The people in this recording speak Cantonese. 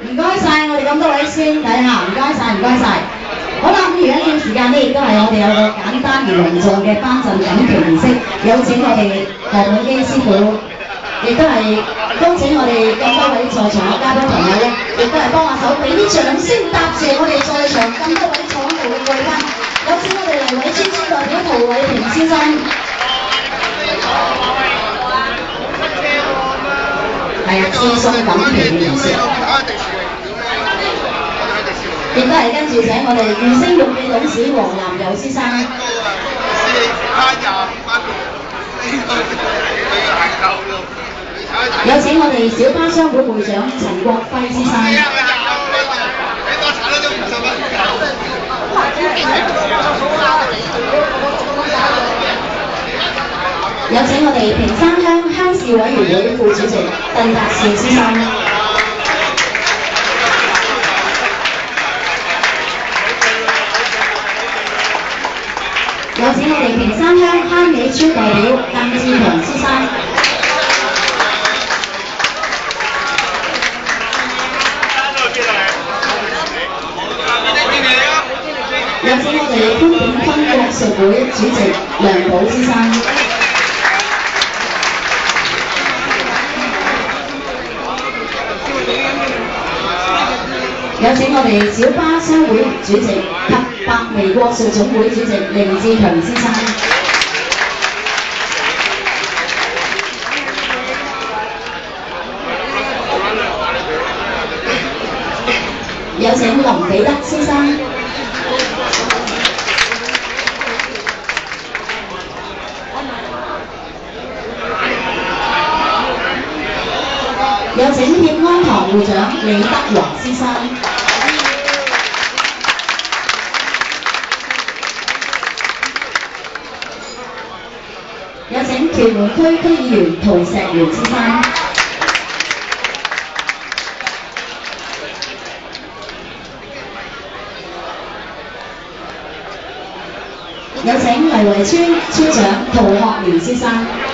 唔該晒我哋咁多位師兄弟嚇，唔該晒，唔該晒。好啦，咁而家呢段時間呢，亦都係我哋有個簡單而隆重嘅頒贈錦旗儀式，有請我哋何永基師傅，亦都係恭請我哋咁多位在場嘅嘉賓朋友咧，亦都係幫下手，俾啲掌聲答謝我哋在場咁多位坐喺度嘅貴賓。有請我哋黎偉專代表陶偉平先生。係啊，賜送錦旗嘅儀式。亦都係跟住請我哋御星玉記董事黃南友先生。有請我哋小巴商會會長陳國輝先生。有請我哋屏山鄉鄉事委員會副主席鄧達兆先生。有請我哋屏山鄉坑尾村代表鄧志強先生。有請我哋潘景坤國術會主席梁寶先生。有請我哋小巴商會主席及百微國術總會主席凌志強先生。有請林彼得先生。有請協安堂會長李德華先生。有請屯門區區議員陶石元先生。有請黎圍村村長陶學蓮先生。